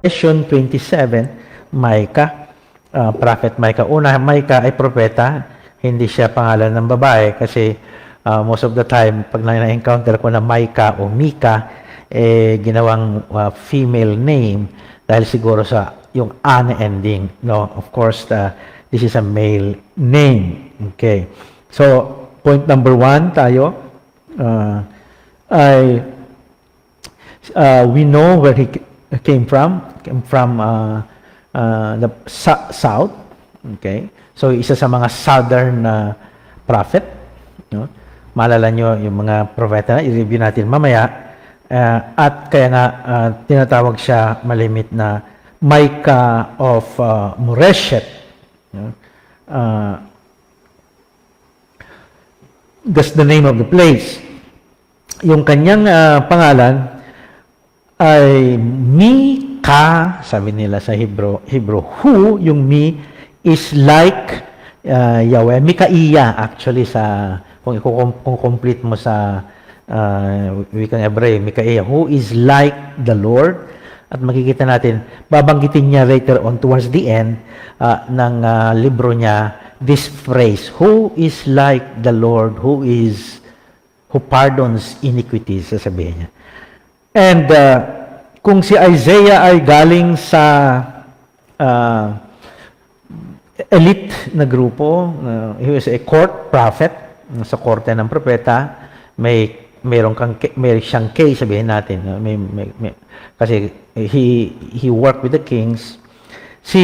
Revelation 27, Micah, Prophet Micah. Una, Micah ay propeta, hindi siya pangalan ng babae kasi most of the time, pag na-encounter ko na Micah o Mika, ginawang female name dahil siguro sa yung an ending. No, of course, this is a male name. Okay. So, point number 1 tayo ay we know where he came from. Came from the south. Okay. So, isa sa mga southern prophet. No? Maalala nyo yung mga propeta na i-review natin mamaya. At kaya nga tinatawag siya malimit na Micah of Moreshet. That's the name of the place. Yung kanyang pangalan ay Mika, sabi nila sa Hebrew, who, yung mi, is like Yahweh. Mikaiah, actually, kung complete mo sa wikang Hebreo, Mikaiah, who is like the Lord. At makikita natin, babanggitin niya later on towards the end ng libro niya, this phrase, who is like the Lord, who pardons iniquities, sasabihin niya. And kung si Isaiah ay galing sa elite na grupo, he was a court prophet, sa korte ng propeta, may siyang case, sabihin natin, kasi he worked with the kings. Si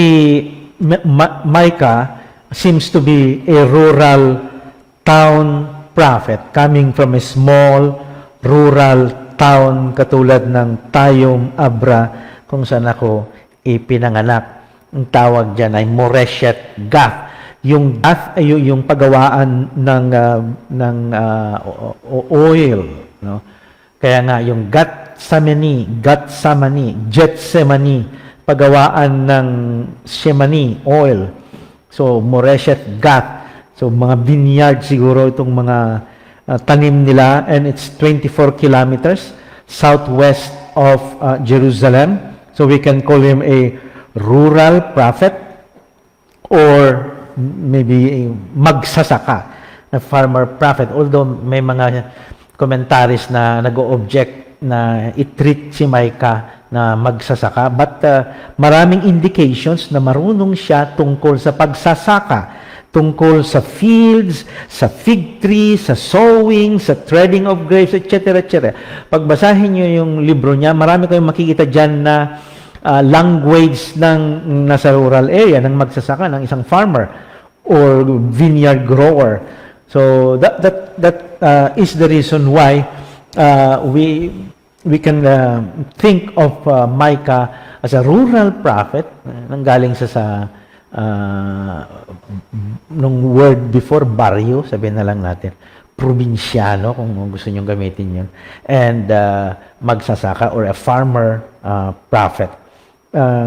Micah seems to be a rural town prophet coming from a small rural town katulad ng Tayum, Abra, kung saan ako ipinanganak. Ang tawag dyan ay Moreshet Gath. Yung Gath ay yung paggawaan ng oil. No? Kaya nga, yung Gethsemane, paggawaan ng Shemani, oil. So, Moreshet Gath. So, mga vineyard siguro itong mga tanim nila, and it's 24 kilometers southwest of Jerusalem. So, we can call him a rural prophet or maybe a magsasaka, a farmer prophet. Although may mga commentaries na nag-o-object na i-treat si Micah na magsasaka, but maraming indications na marunong siya tungkol sa pagsasaka, tungkol sa fields, sa fig tree, sa sowing, sa treading of grapes, etc., etc. Pagbasahin niyo yung libro niya, marami kayong makikita dyan na language ng nasa rural area, ng magsasaka, ng isang farmer or vineyard grower. So that is the reason why we can think of Micah as a rural prophet, nanggaling sa nung word before, barrio, sabihin na lang natin, probinsyano, kung gusto nyong gamitin yun, and magsasaka or a farmer prophet.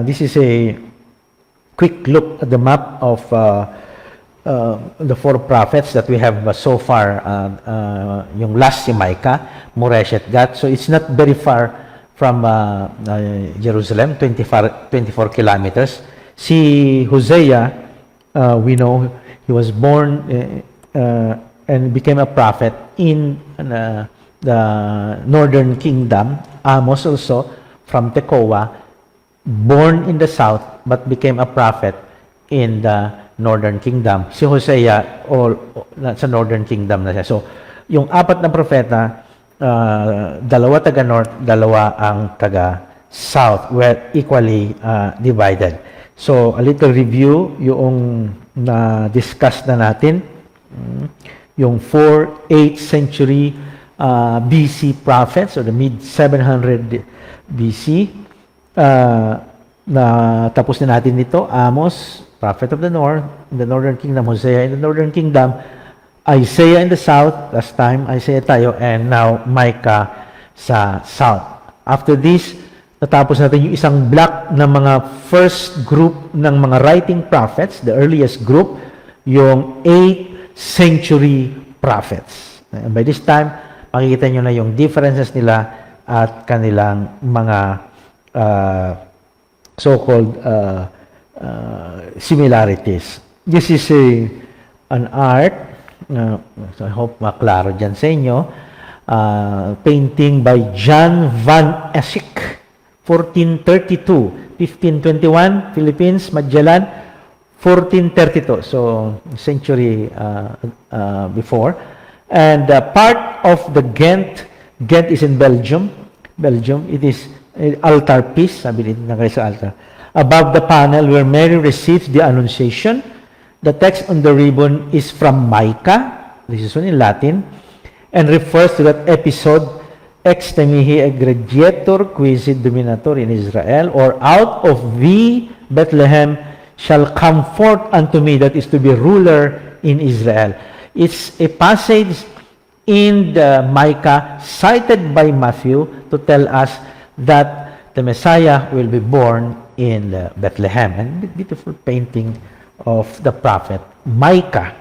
This is a quick look at the map of the 4 prophets that we have so far. Yung last si Micah, Moreshet Gath. So it's not very far from Jerusalem, 24 kilometers. Si Hosea, we know he was born and became a prophet in the northern kingdom. Amos also from Tekoa, born in the south but became a prophet in the northern kingdom. Si Hosea sa northern kingdom na siya. So, yung 4 na propeta, 2 taga north, 2 ang taga south, were equally divided. So, a little review yung na-discuss na natin. Yung 8th century BC prophets, or the mid-700 BC. Na tapos na natin nito, Amos, prophet of the north, in the northern kingdom, Hosea in the northern kingdom, Isaiah in the south, last time Isaiah tayo, and now Micah sa south. After this, natapos natin yung isang block ng mga first group ng mga writing prophets, the earliest group, yung 8th century prophets. And by this time, makikita nyo na yung differences nila at kanilang mga so-called similarities. This is an art, so I hope maklaro dyan sa inyo, painting by Jan van Eyck, 1432, 1521, Philippines, Magellan, 1432, so century before. And part of the Ghent is in Belgium. It is altarpiece, sabi dito na kayo sa altar. Above the panel where Mary receives the Annunciation, the text on the ribbon is from Micah, this is in Latin, and refers to that episode, ex mihi egregietur quisit dominator in Israel, or out of thee, Bethlehem, shall come forth unto me, that is to be ruler in Israel. It's a passage in the Micah cited by Matthew to tell us that the Messiah will be born in Bethlehem. And beautiful painting of the prophet Micah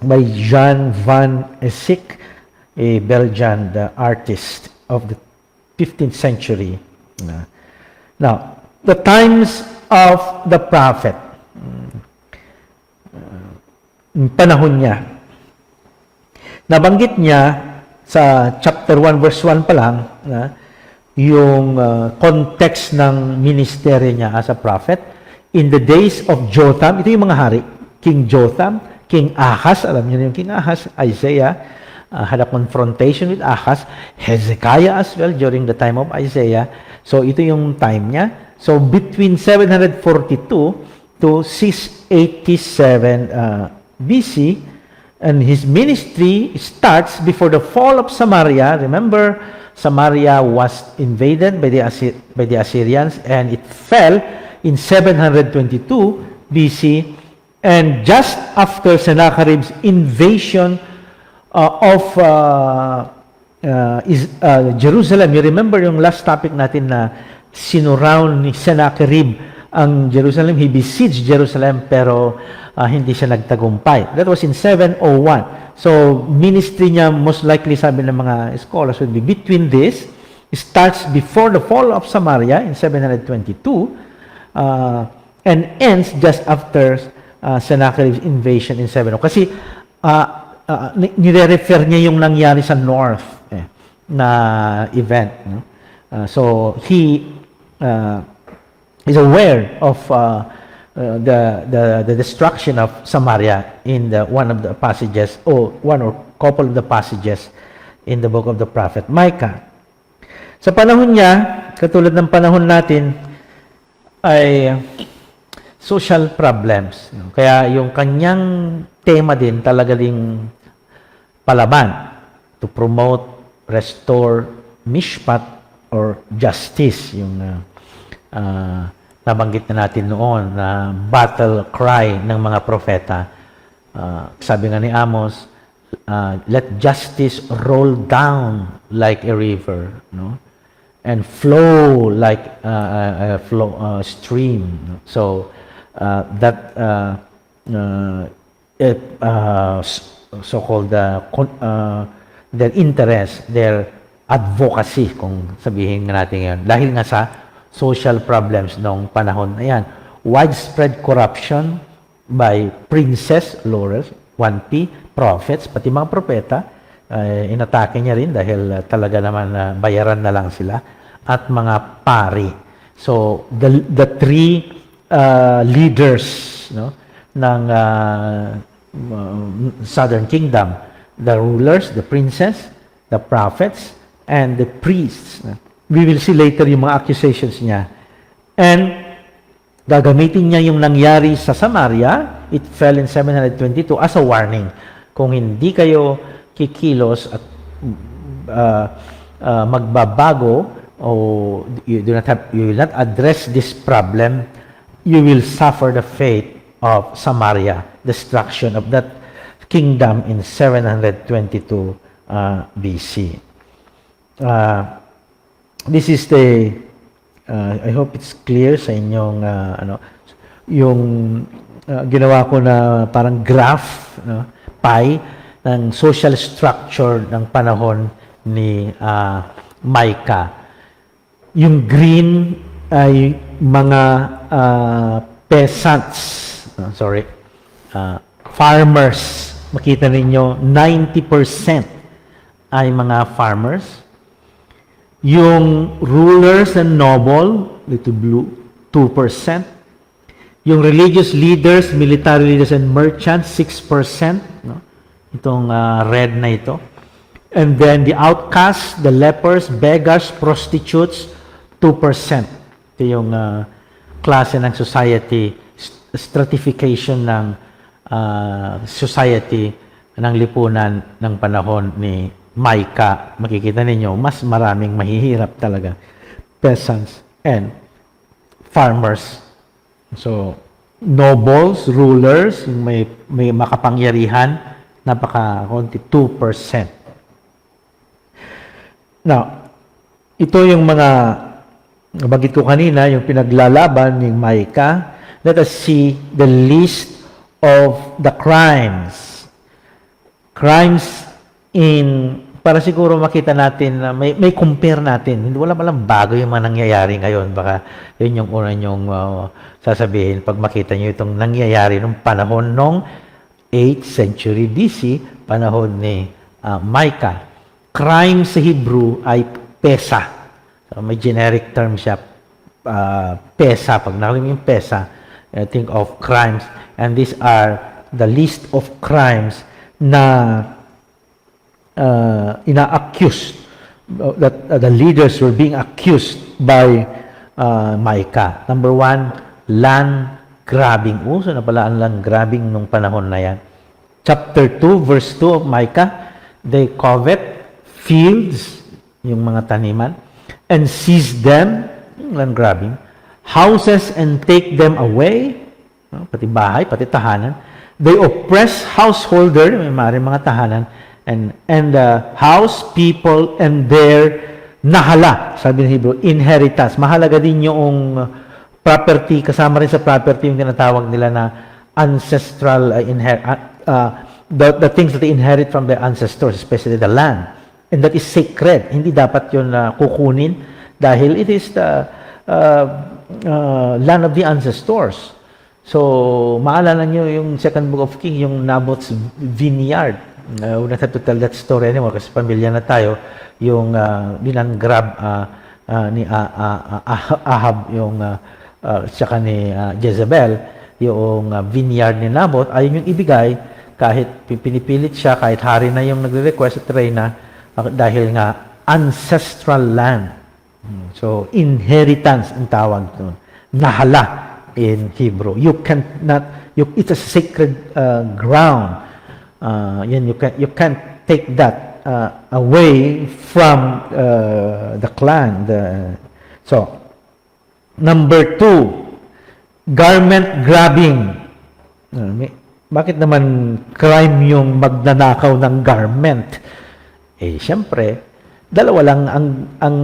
by Jan van Eyck, a Belgian artist of the 15th century. Now, the times of the prophet, panahon niya. Nabanggit niya sa chapter 1 verse 1 pa lang yung context ng ministeryo niya as a prophet. In the days of Jotham, ito yung mga hari, King Jotham, King Ahaz, alam niyo yung King Ahaz, Isaiah had a confrontation with Ahaz, Hezekiah as well during the time of Isaiah. So ito yung time niya. So between 742 to 687 BC, and his ministry starts before the fall of Samaria. Remember, Samaria was invaded by the Assyrians, and it fell in 722 BC. And just after Sennacherib's invasion of Jerusalem, you remember yung last topic natin na sinurround ni Sennacherib ang Jerusalem. He besieged Jerusalem pero hindi siya nagtagumpay. That was in 701. So, ministry niya, most likely, sabi ng mga scholars, would be between this. It starts before the fall of Samaria in 722 and ends just after Sennacherib's invasion in 701. Kasi nire-refer niya yung nangyari sa north na event. So, he is aware of the destruction of Samaria in one of the passages, or one or couple of the passages in the book of the prophet Micah. Sa panahon niya, katulad ng panahon natin, ay social problems. Kaya yung kanyang tema din talaga ding palaban to promote, restore, mishpat, or justice, yung nabanggit na natin noon na battle cry ng mga propeta. Sabi nga ni Amos, let justice roll down like a river, no? And flow like a stream. So that so-called their interest, their advocacy, kung sabihin nga natin ngayon, dahil nga sa social problems noong panahon na yan. Widespread corruption by Princess Laurel, 1P, prophets, pati mga propeta, inatake niya rin dahil talaga naman bayaran na lang sila, at mga pari. So, the three leaders, no, ng Southern Kingdom, the rulers, the princess, the prophets, and the priests. We will see later yung mga accusations niya. And gagamitin niya yung nangyari sa Samaria, it fell in 722, as a warning. Kung hindi kayo kikilos at magbabago, o you will not address this problem, you will suffer the fate of Samaria, destruction of that kingdom in 722 BC. This is the I hope it's clear sa inyong yung ginawa ko na parang graph, pie ng social structure ng panahon ni Micah. Yung green ay mga peasants, farmers. Makita ninyo, 90% ay mga farmers. Yung rulers and noble, little blue, 2%. Yung religious leaders, military leaders and merchants, 6%. No? Itong red na ito. And then the outcasts, the lepers, beggars, prostitutes, 2%. Ito yung klase ng society, stratification ng society ng lipunan ng panahon ni Micah. Makikita ninyo, mas maraming mahihirap talaga. Peasants and farmers. So, nobles, rulers, yung may makapangyarihan, napaka-konti, 2%. Now, ito yung mga bagit ko kanina, yung pinaglalaban ni Micah. Let us see the list of the crimes. Crimes para siguro makita natin na may compare natin. Hindi wala palang bago yung mga nangyayari ngayon. Baka yun yung una nyong sasabihin pag makita nyo itong nangyayari nung panahon nung 8th century BC, panahon ni Micah. Crime sa Hebrew ay pesa. So, may generic term siya, pesa. Pag nakalimutan yung pesa, think of crimes. And these are the list of crimes na ina-accused, that the leaders were being accused by Micah. Number 1, land grabbing. Uso na pala ang land grabbing nung panahon na yan. Chapter 2, verse 2 of Micah, they covet fields, yung mga taniman, and seize them, yung land grabbing, houses and take them away, pati bahay, pati tahanan. They oppress householder, may maaaring mga tahanan, and house, people, and their nahala, sabi ng Hebrew, inheritance. Mahalaga din yung property, kasama rin sa property yung tinatawag nila na ancestral the things that they inherit from their ancestors, especially the land. And that is sacred. Hindi dapat yun kukunin dahil it is the land of the ancestors. So, maalala nyo yung second book of Kings, yung Naboth's vineyard. We don't have to tell that story anymore kasi pamilya na tayo. Yung binangrab ni Ahab, yung tsaka ni Jezebel, yung vineyard ni Naboth, ayun yung ibigay kahit pinipilit siya, kahit hari na yung nagre-request at reyna, dahil nga ancestral land. So, inheritance ang tawag doon. Nahala in Hebrew. It's a sacred ground. You can't take that away from the clan. So, number 2, garment grabbing. Bakit naman crime yung magnanakaw ng garment? Siyempre, dalawa lang ang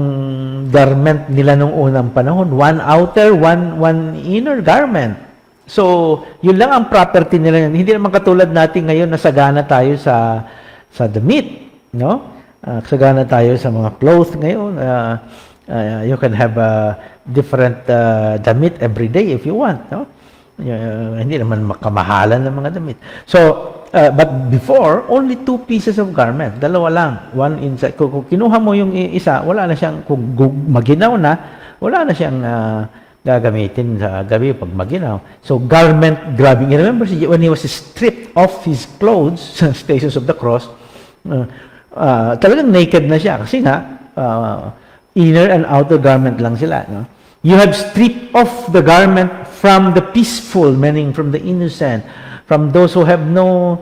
garment nila nung unang panahon. One outer, one inner garment. So, yun lang ang property nila. Hindi naman katulad natin ngayon na sagana tayo sa damit, no? Sagana tayo sa mga clothes ngayon. You can have a different damit every day if you want, no? Hindi naman makamahalan ng mga damit. So, but before, only 2 pieces of garment. Dalawa lang. One inside. Kung kinuha mo yung isa, wala na siyang, kung maginaw na, wala na siyang gagamitin sa gabi pag maginaw. So, garment grabbing. You remember when he was stripped off his clothes sa Stations of the Cross, talagang naked na siya. Kasi nga, inner and outer garment lang sila. No? You have stripped off the garment from the peaceful, meaning from the innocent, from those who have no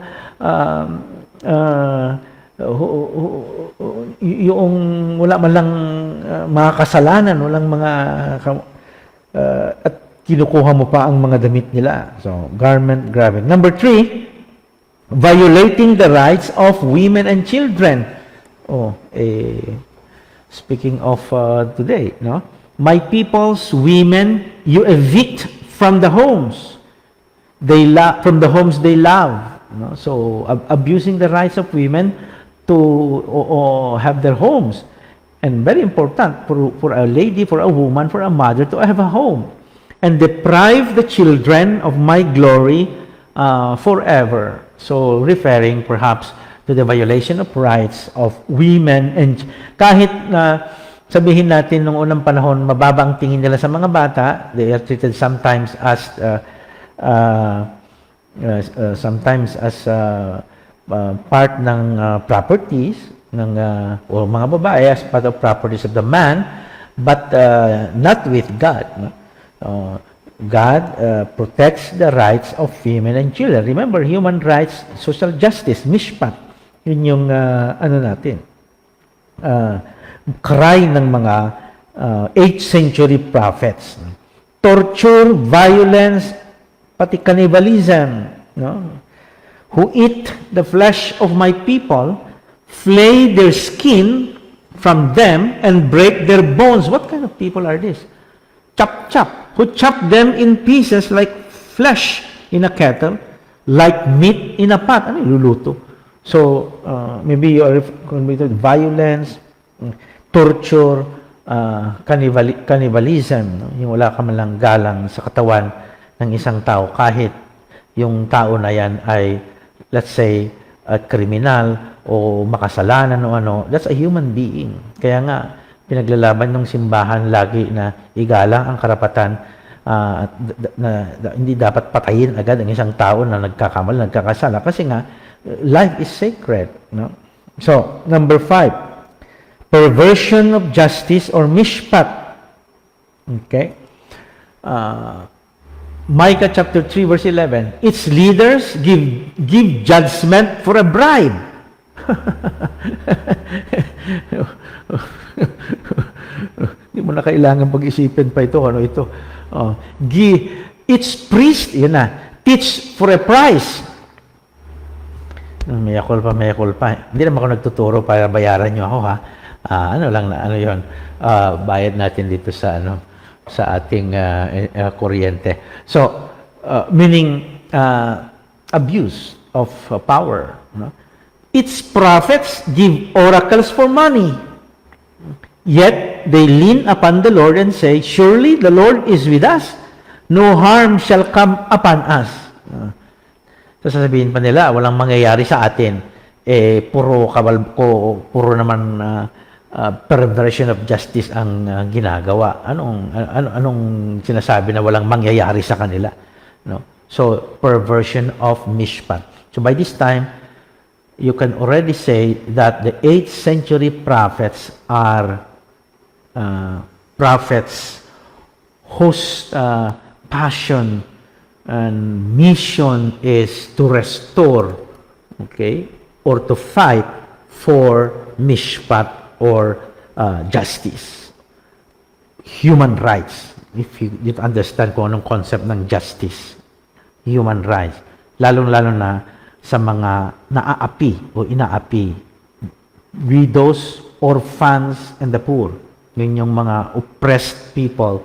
yung wala man lang mga kasalanan, walang mga at kinukuha mo pa ang mga damit nila. So, garment grabbing. Number 3, violating the rights of women and children. Speaking of today, no? My people's women, you evict from the homes. From the homes they love. No? So, abusing the rights of women to have their homes. And very important for a lady, for a woman, for a mother to have a home. and deprive the children of my glory forever. So, referring perhaps to the violation of rights of women, and kahit na sabihin natin nung unang panahon, mababa ang tingin nila sa mga bata, they are treated sometimes as part ng properties ng o mga babae, as part of properties of the man, but not with God. No? God protects the rights of women and children. Remember, human rights, social justice, mishpat. Yun yung ano natin. Cry ng mga 8th century prophets. Torture, violence, pati cannibalism. No? Who eat the flesh of my people, flay their skin from them, and break their bones. What kind of people are this? Chop. Who chop them in pieces like flesh in a kettle, like meat in a pot. Ano yung luluto? So, maybe you are committed violence, torture, cannibalism. No? Yung wala ka man lang galang sa katawan ng isang tao, kahit yung tao na yan ay, let's say, kriminal o makasalanan o ano, that's a human being. Kaya nga, pinaglalaban ng simbahan lagi na igalang ang karapatan hindi dapat patayin agad ang isang tao na nagkakamali, nagkakasala. Kasi nga, life is sacred. No? So, number 5, perversion of justice or mishpat. Okay? Micah chapter 3 verse 11, its leaders give judgment for a bribe. Hindi mo na kailangan pag-isipin pa ito, ano ito. Its priest, yun na, teach for a price. May kulpa. Hindi naman ako nagtuturo para bayaran nyo ako, ha. Ano yun, bayad natin dito sa, sa ating kuryente. So, meaning, abuse of power, no? Its prophets give oracles for money. Yet they lean upon the Lord and say, surely the Lord is with us. No harm shall come upon us. So sasabihin pa nila, walang mangyayari sa atin. Puro naman perversion of justice ang ginagawa. Anong sinasabi na walang mangyayari sa kanila? No? So, perversion of mishpat. So by this time, you can already say that the 8th century prophets are prophets whose passion and mission is to restore, okay, or to fight for mishpat or justice. Human rights. If you understand kung anong concept ng justice. Human rights. Lalong-lalo na sa mga naaapi o inaapi, widows, orphans, and the poor. Yun yung mga oppressed people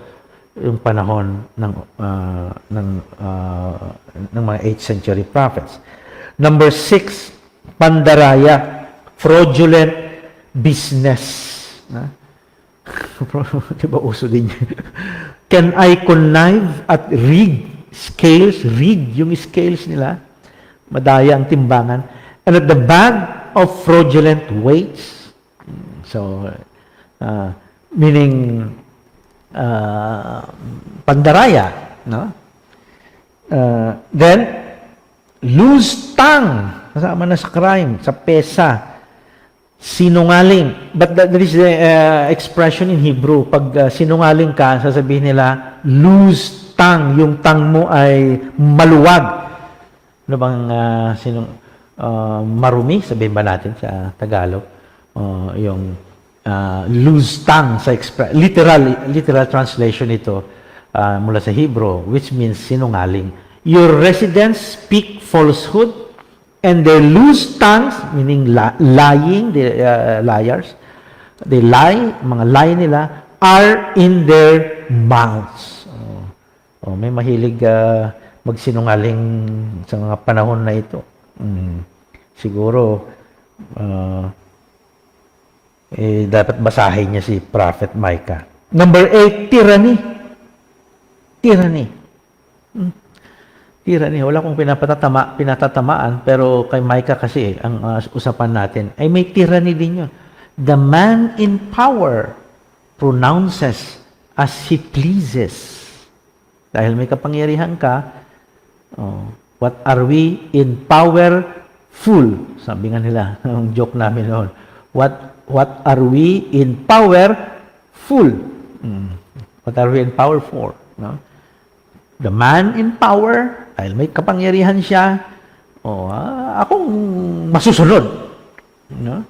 yung panahon ng mga 8th century prophets. Number 6, pandaraya, fraudulent business. Diba uso din yun? Can I connive at rig scales, rig yung scales nila, madaya ang timbangan, and at the bag of fraudulent weights. So, meaning pandaraya, no? Then loose tongue, kasama na sa crime, sa pesa, sinungaling. But that is the expression in Hebrew. Pag sinungaling ka, sasabihin nila loose tongue, yung tongue mo ay maluwag. Ano bang marumi, sabihin ba natin sa Tagalog? Yung loose tongue sa literal translation ito mula sa Hebrew, which means sinungaling. Your residents speak falsehood, and their loose tongues, meaning lying, liars, they lie, mga lie nila, are in their mouths. May mahilig magsinungaling sa mga panahon na ito. Siguro, dapat basahin niya si Prophet Micah. Number 8, tyranny. Tyranny. Tyranny. Wala kong pinatatamaan, pero kay Micah kasi, ang usapan natin, ay may tyranny din yun. The man in power pronounces as he pleases. Dahil may kapangyarihan ka, what are we in power? Full. Sabi nga nila, ang joke namin noon. What are we in power? Full. What are we in power for? No? The man in power, dahil may kapangyarihan siya, akong masusunod. No?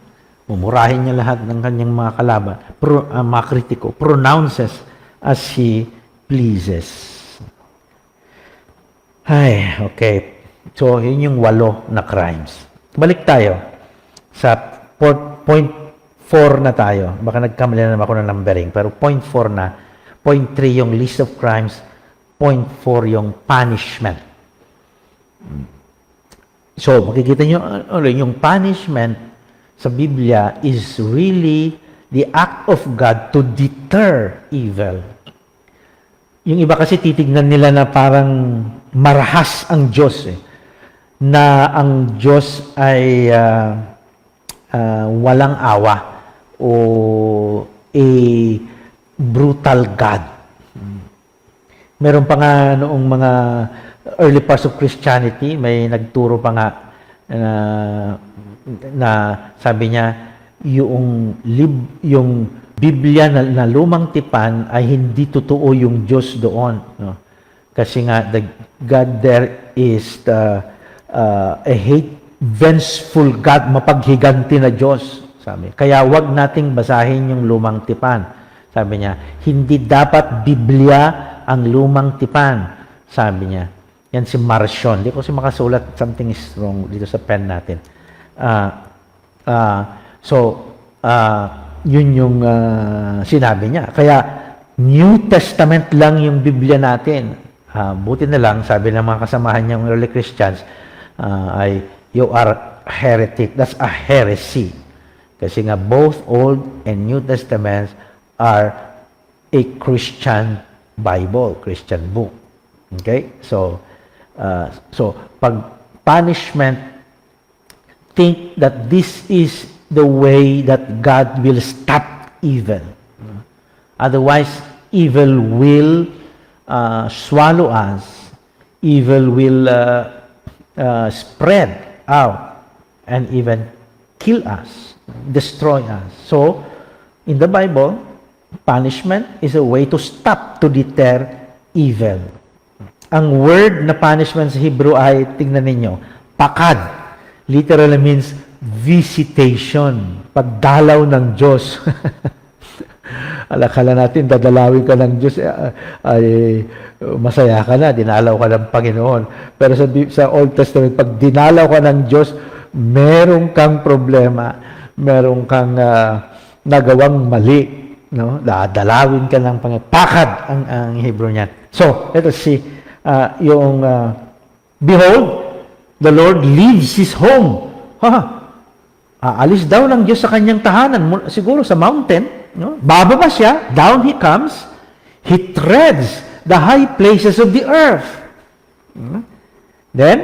Mumurahin niya lahat ng kanyang mga kalaban, mga kritiko, pronounces as he pleases. Ay, okay. So, yun yung 8 na crimes. Balik tayo sa point 4 na tayo. Baka nagkamali na naman ako ng numbering, pero point 4 na. Point 3 yung list of crimes. Point 4 yung punishment. So, makikita nyo, yung punishment sa Biblia is really the act of God to deter evil. Yung iba kasi titignan nila na parang marahas ang Diyos na ang Diyos ay walang awa o a brutal God. Meron pa nga noong mga early parts of Christianity, may nagturo pa nga na sabi niya, yung Biblia na lumang tipan ay hindi totoo yung Diyos doon. No? Kasi nga, the God there is a vengeful God, mapaghiganti na Diyos. Sabi. Kaya wag nating basahin yung lumang tipan. Sabi niya, hindi dapat Biblia ang lumang tipan. Sabi niya. Yan si Marcion. Hindi ko kasi makasulat, something is wrong dito sa pen natin. Yun yung sinabi niya. Kaya, New Testament lang yung Biblia natin. Buti na lang, sabi ng mga kasamahan niyang early Christians, ay, you are heretic. That's a heresy. Kasi nga, both Old and New Testaments are a Christian Bible, Christian book. Okay? So, pag punishment, think that this is the way that God will stop evil. Otherwise, evil will swallow us. Evil will spread out and even kill us, destroy us. So, in the Bible, punishment is a way to stop, to deter evil. Ang word na punishment sa Hebrew ay, tingnan ninyo, pakad. Literally means visitation. Pagdalaw ng Diyos. Alakala natin, dadalawin ka ng Diyos, ay masaya ka na, dinalaw ka ng Panginoon. Pero sa Old Testament, pag dinalaw ka ng Diyos, meron kang problema, meron kang nagawang mali. No? Dadalawin ka ng Panginoon. Pakad ang Hebrew niyan. So, ito behold, the Lord leaves His home. Aalis daw ng Diyos sa kanyang tahanan, siguro sa mountain. No? Bababa siya, down He comes, He treads the high places of the earth. Then,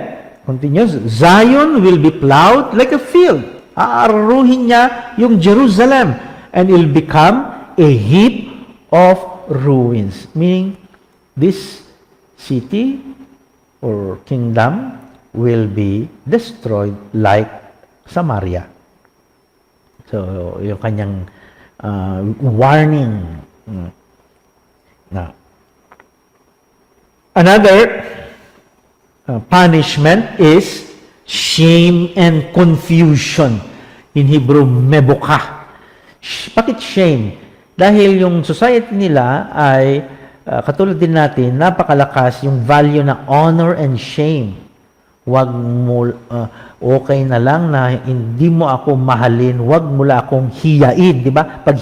continues, Zion will be plowed like a field. Aaruhin niya yung Jerusalem, and it will become a heap of ruins. Meaning, this city or kingdom will be destroyed like Samaria. So, yung kanyang warning. Now, another punishment is shame and confusion. In Hebrew, mebukah. Bakit shame? Dahil yung society nila ay katulad din natin, napakalakas yung value na honor and shame. Wag mo, okay na lang na hindi mo ako mahalin, wag mo lang akong hiyain, di ba? Pag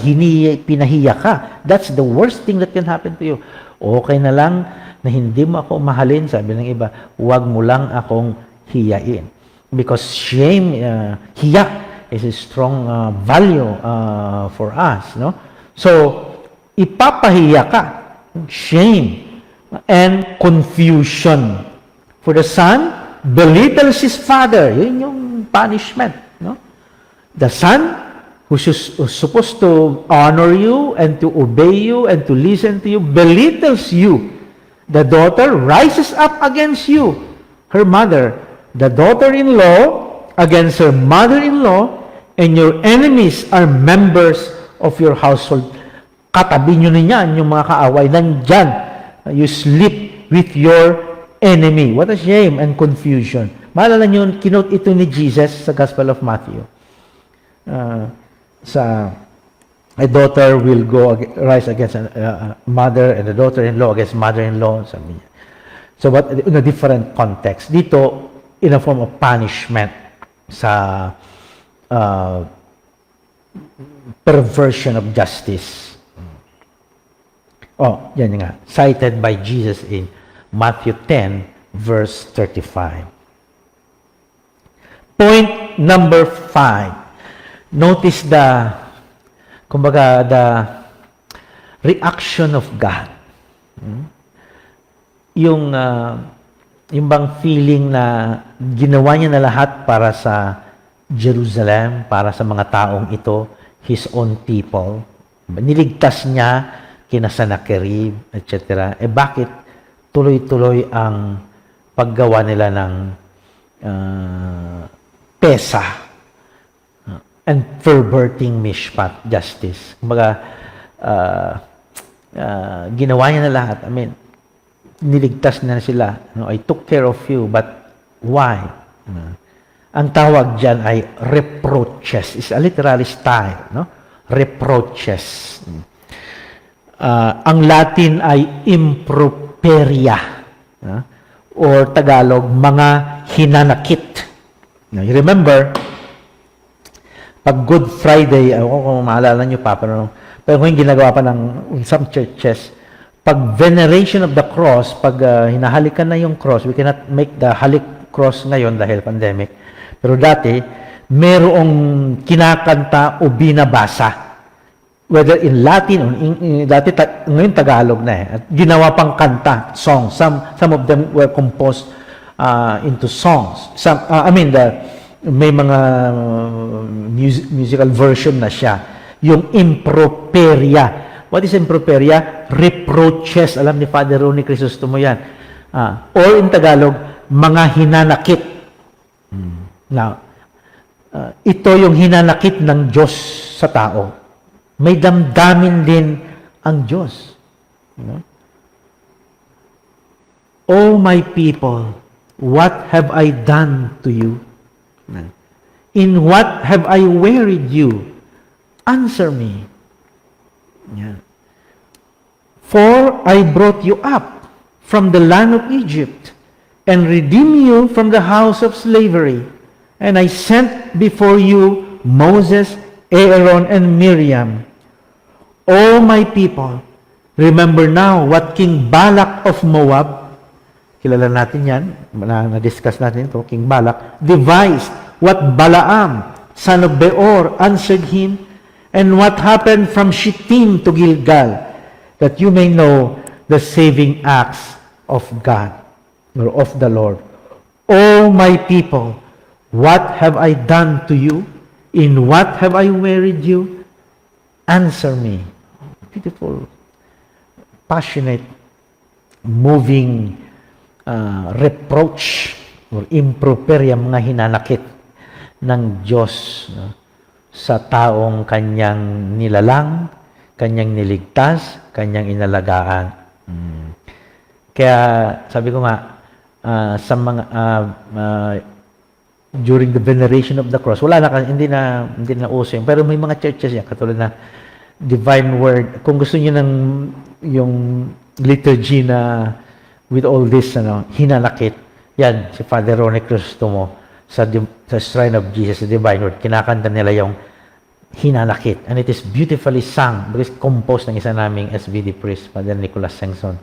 pinahiya ka, that's the worst thing that can happen to you. Okay na lang na hindi mo ako mahalin, sabi ng iba, wag mo lang akong hiyain. Because shame, hiya is a strong value for us, no? So, ipapahiya ka. Shame. and confusion. For the son belittles his father. Yun yung punishment. No? The son, who's supposed to honor you and to obey you and to listen to you, belittles you. The daughter rises up against you, her mother. The daughter-in-law against her mother-in-law, and your enemies are members of your household. Katabi nyo niyan, yung mga kaaway. Nandyan, you sleep with your enemy. What a shame and confusion. Maalala nyo, kinote ito ni Jesus sa Gospel of Matthew. A daughter will rise against a mother, and a daughter-in-law against mother-in-law, sabi niya. So, but in a different context. Dito, in a form of punishment sa perversion of justice. Oh, yan nga. Cited by Jesus in Matthew 10, verse 35. Point number 5. Notice the reaction of God. Yung bang feeling na ginawa niya na lahat para sa Jerusalem, para sa mga taong ito, His own people. Niligtas niya kina Sennacherib, etc. Bakit tuloy-tuloy ang paggawa nila ng pesa and perverting mishpat, justice. Kumbaga, ginawa niya na lahat. I mean, niligtas na sila. No, I took care of you, but why? Ang tawag dyan ay reproaches. It's a literary style. No? Reproaches. Ang Latin ay improperia. Or Tagalog, mga hinanakit. Now, you remember, pag Good Friday, kung maalala nyo pa, pero kung yung ginagawa pa ng some churches, pag veneration of the cross, pag hinahalikan na yung cross, we cannot make the halik cross ngayon dahil pandemic. Pero dati, merong kinakanta o binabasa. Whether in Latin or dati, ngayon Tagalog na eh. At ginawa pang kanta, songs. Some of them were composed into songs. May mga musical version na siya. Yung improperia. What is improperia? Reproaches. Alam ni Father Ronnie Crisostomo yan. Or in Tagalog, mga hinanakit. Now, ito yung hinanakit ng Diyos sa tao. May damdamin din ang Diyos. Oh my people, what have I done to you? In what have I wearied you? Answer me. Yeah. For I brought you up from the land of Egypt and redeemed you from the house of slavery. And I sent before you Moses, Aaron, and Miriam. O my people, remember now what King Balak of Moab, kilala natin yan, na-discuss natin ito, King Balak, devised what Balaam, son of Beor, answered him, and what happened from Shittim to Gilgal, that you may know the saving acts of God, or of the Lord. O my people, what have I done to you? In what have I wearied you? Answer me. Beautiful, passionate, moving reproach or improperia, mga hinanakit ng Diyos sa taong kanyang nilalang, kanyang niligtas, kanyang inalagaan. Kaya sabi ko nga, sa mga during the veneration of the cross, hindi na uso yun. Pero may mga churches yan, katulad na Divine Word. Kung gusto niyo ng yung liturgy na with all this hinanakit, yan, si Father Ronnie Crisostomo sa Shrine of Jesus, sa Divine Word, kinakanta nila yung hinanakit. And it is beautifully sung, because composed ng isa naming SVD priest, Father Nicholas Sengson.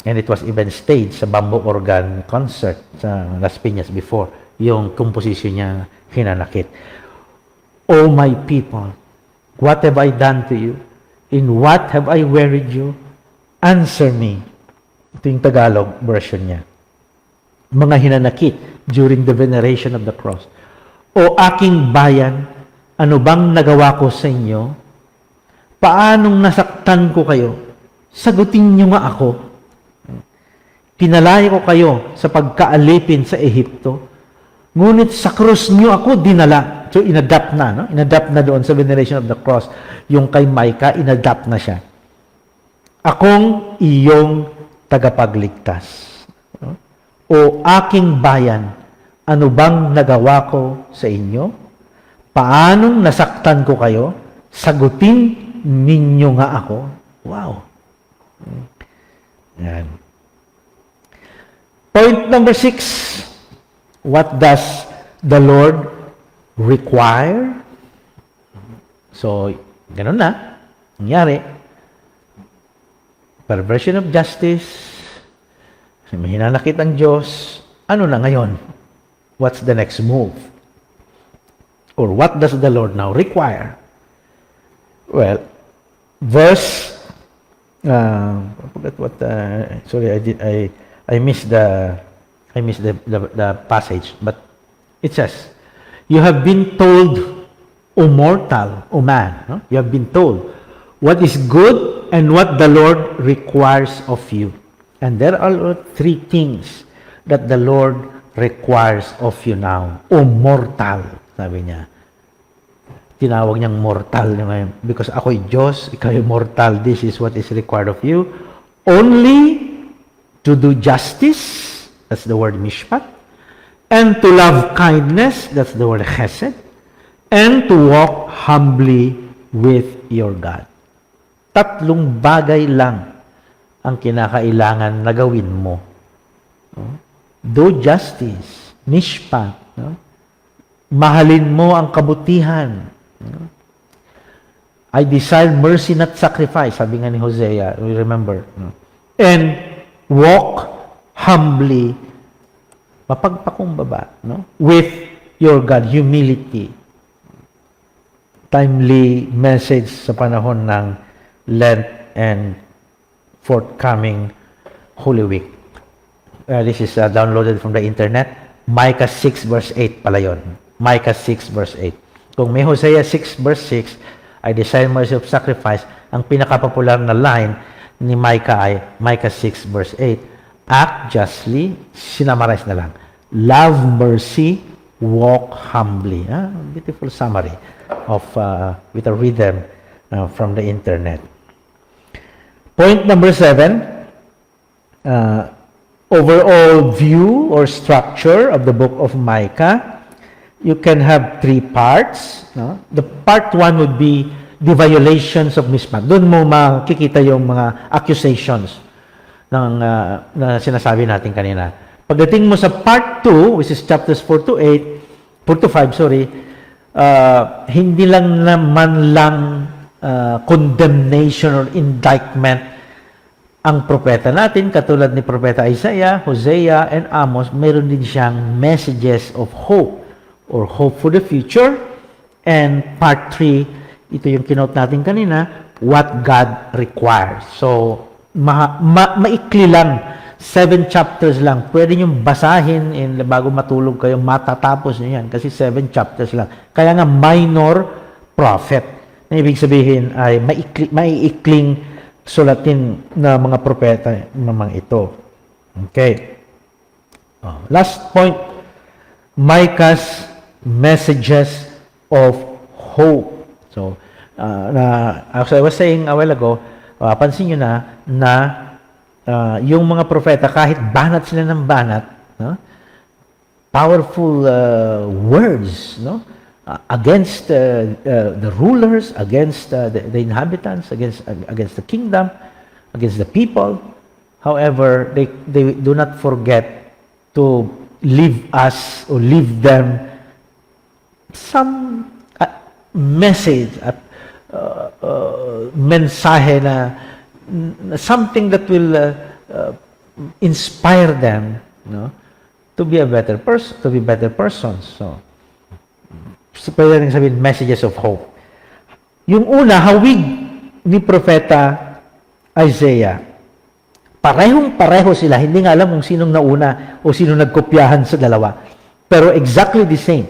And it was even staged sa bamboo organ concert sa Las Piñas before, yung composition niya, hinanakit. O my people, what have I done to you? In what have I wearied you? Answer me. Ito yung Tagalog version niya. Mga hinanakit during the veneration of the cross. O aking bayan, ano bang nagawa ko sa inyo? Paanong nasaktan ko kayo? Sagutin niyo nga ako. Pinalaya ko kayo sa pagkaalipin sa Ehipto. Ngunit sa krus niyo ako dinala. So, inadapt na. No? Inadapt na doon sa veneration of the cross. Yung kay Micah, inadapt na siya. Akong iyong tagapagligtas. No? O aking bayan, ano bang nagawa ko sa inyo? Paanong nasaktan ko kayo? Sagutin ninyo nga ako. Wow. Yan. Point number 6. What does the Lord require? So, ganun na. Nangyari. Perversion of justice. May hinanakit ang Diyos. Ano na ngayon? What's the next move? Or what does the Lord now require? Well, verse, I forgot what, sorry, I missed the passage, but it says, you have been told, O mortal, O man, no? You have been told what is good and what the Lord requires of you. And there are 3 things that the Lord requires of you now. O mortal, sabi niya. Tinawag niyang mortal ngayon. Because ako'y Diyos, ikaw'y mortal. This is what is required of you. Only to do justice, that's the word mishpat, and to love kindness, that's the word chesed, and to walk humbly with your God. 3 bagay lang ang kinakailangan na gawin mo. Do justice, mishpat, no? Mahalin mo ang kabutihan. No? I desire mercy, not sacrifice, sabi nga ni Hosea, we remember. No? And walk humbly, mapagpakumbaba, no? With your God, humility. Timely message sa panahon ng Lent and forthcoming Holy Week. This is downloaded from the internet. Micah 6 verse 8 pala yun. Micah 6 verse 8. Kung may Hosea 6 verse 6, I desire mercy of sacrifice, ang pinakapopular na line ni Micah ay Micah 6 verse 8. Act justly, sinamarize na lang. Love mercy, walk humbly. Beautiful summary of with a rhythm from the internet. Point number 7, overall view or structure of the book of Micah. You can have 3 parts. No? The part 1 would be the violations of mishpat. Doon mo makikita yung mga accusations ng na sinasabi natin kanina. Pagdating mo sa part 2, which is chapters 4 to 5, hindi lang naman lang condemnation or indictment ang propeta natin, katulad ni Propeta Isaiah, Hosea, and Amos, meron din siyang messages of hope or hope for the future. And part 3, ito yung kinote natin kanina, what God requires. So, maikli lang, 7 chapters lang. Pwede nyo basahin bago matulog kayo, matatapos nyo yan. Kasi 7 chapters lang. Kaya nga, minor prophet. Na ibig sabihin ay maiikling sulatin na mga propeta namang ito. Okay. Last point, Micah's messages of hope. So, as I was saying a while ago, pansin nyo na yung mga propeta, kahit banat sila ng banat, no? Powerful words, no? Against the rulers, against the inhabitants, against the kingdom, against the people. However, they do not forget to leave us or leave them some message at mensahe na something that will inspire them, no, to be a better person, to be better persons. So pwede rin sabihin, messages of hope. Yung una, hawig ni Propeta Isaiah. Parehong-pareho sila. Hindi nga alam kung sinong nauna o sinong nagkopyahan sa dalawa. Pero exactly the same.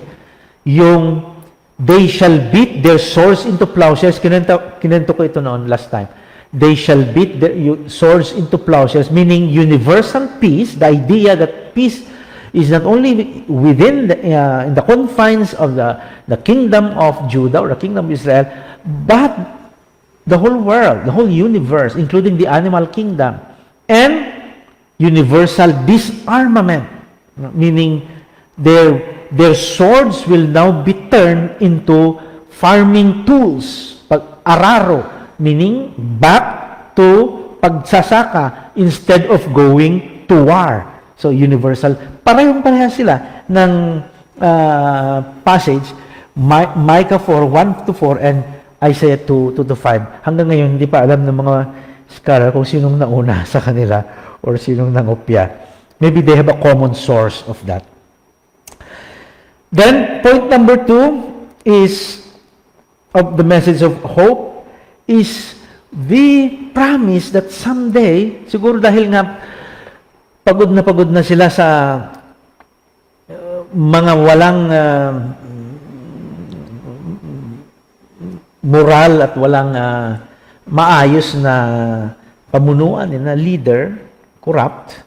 Yung they shall beat their swords into plowshares. Kinento ko ito noon last time. They shall beat their swords into plowshares, meaning universal peace, the idea that peace is not only within in the confines of the kingdom of Judah or the kingdom of Israel, but the whole world, the whole universe, including the animal kingdom. And universal disarmament, meaning their swords will now be turned into farming tools, araro, meaning back to pagsasaka instead of going to war. So universal, parehong-pareha sila ng passage, Micah 4:1-4 and Isaiah 2:5. Hanggang ngayon, hindi pa alam ng mga scholar kung sinong nauna sa kanila or sinong nangopya. Maybe they have a common source of that. Then, point number 2 is, of the message of hope, is the promise that someday, siguro dahil nga pagod na sila sa mga walang moral at walang maayos na pamunuan, na leader, corrupt.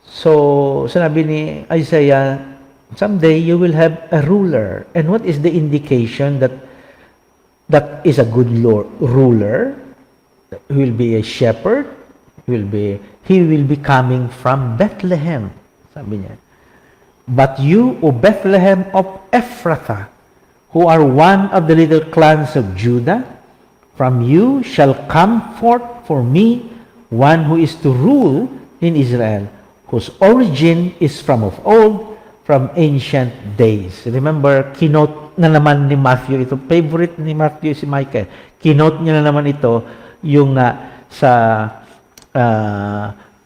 So, sinabi ni Isaiah, someday you will have a ruler. And what is the indication that that is a good ruler? He will be a shepherd. He will be coming from Bethlehem. Sabi niya. But you, O Bethlehem of Ephrathah, who are one of the little clans of Judah, from you shall come forth for me one who is to rule in Israel, whose origin is from of old, from ancient days. Remember, kinote na naman ni Matthew ito. Favorite ni Matthew si Micah. Kinote niya na naman ito yung sa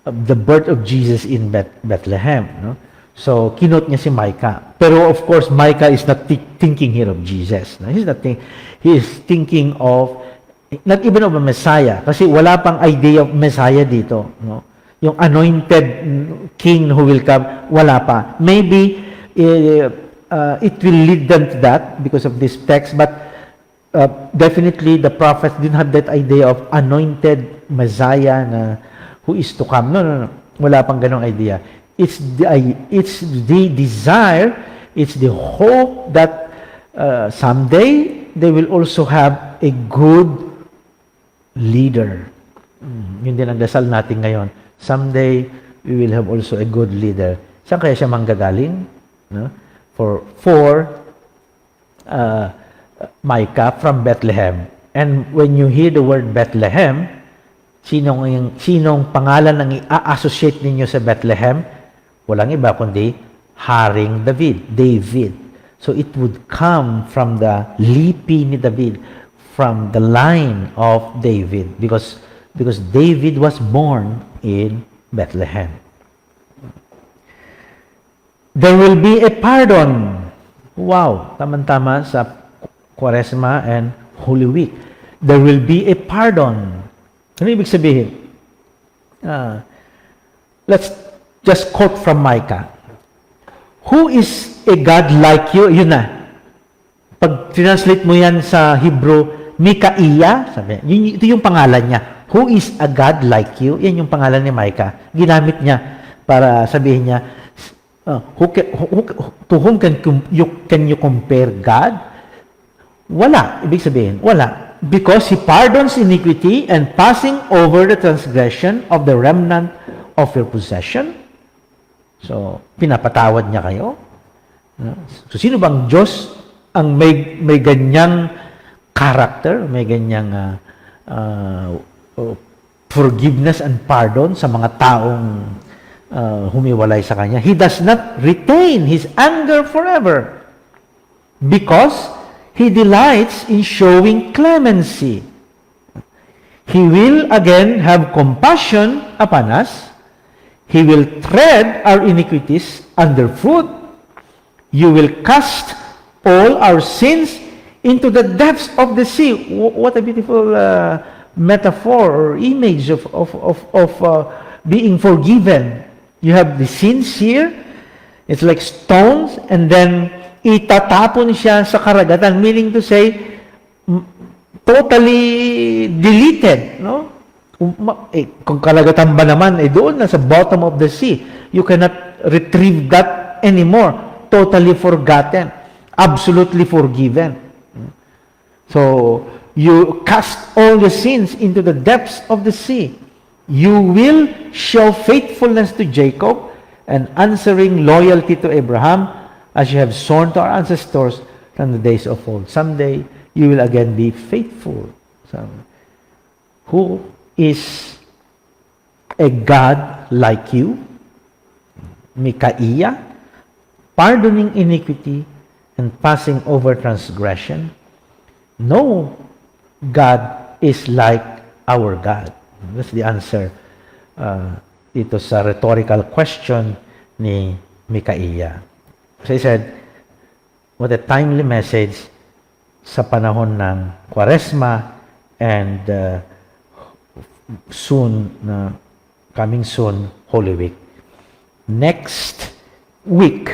the birth of Jesus in Bethlehem. No? So, kinote niya si Micah. Pero of course, Micah is not thinking here of Jesus. No? He is thinking of, not even of a Messiah. Kasi wala pang idea of Messiah dito. No? Yung anointed king who will come, wala pa. Maybe it will lead them to that because of this text, but definitely the prophets didn't have that idea of anointed Messiah na who is to come. No. Wala pang ganong idea. It's the desire, it's the hope that someday they will also have a good leader. Yun din ang dasal natin ngayon. Someday, we will have also a good leader. Saan kaya siya manggagaling? No? For Micah from Bethlehem. And when you hear the word Bethlehem, sinong pangalan ang i-associate ninyo sa Bethlehem? Walang iba kundi Haring David. So it would come from the lipi ni David, from the line of David, because David was born in Bethlehem. There will be a pardon. Wow, tama-tama sa Quaresma and Holy Week. There will be a pardon. Ano ibig sabihin? Let's just quote from Micah. Who is a God like you? Yun na. Pag translate mo yan sa Hebrew, Micaiah, sabi, ito yung pangalan niya. Who is a God like you? Yan yung pangalan ni Micah. Ginamit niya para sabihin niya, to whom can you compare God? Wala. Ibig sabihin, wala. Because He pardons iniquity and passing over the transgression of the remnant of your possession. So, pinapatawad niya kayo. So, sino bang Diyos ang may ganyang character, may ganyang forgiveness and pardon sa mga taong humiwalay sa Kanya? He does not retain His anger forever because He delights in showing clemency. He will again have compassion upon us. He will tread our iniquities underfoot. You will cast all our sins into the depths of the sea. What a beautiful metaphor or image of being forgiven. You have the sins here. It's like stones, and then itatapon siya sa karagatan, meaning to say, totally deleted, no? Kung karagatan ba naman, doon na sa bottom of the sea. You cannot retrieve that anymore. Totally forgotten. Absolutely forgiven. So, you cast all the sins into the depths of the sea. You will show faithfulness to Jacob and answering loyalty to Abraham as you have sworn to our ancestors from the days of old. Someday, you will again be faithful. So, who is a God like you? Micaiah, pardoning iniquity and passing over transgression. No God is like our God. That's the answer dito sa rhetorical question ni Micaiah. So he said, what a timely message sa panahon ng Kwaresma and coming soon, Holy Week. Next week,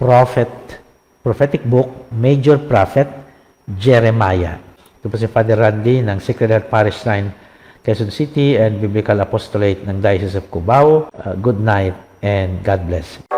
prophetic book, major prophet, Jeremiah. Ito po si Father Randy ng Sacred Heart Parish Shrine, Quezon City and Biblical Apostolate ng Diocese of Cubao. Good night and God bless.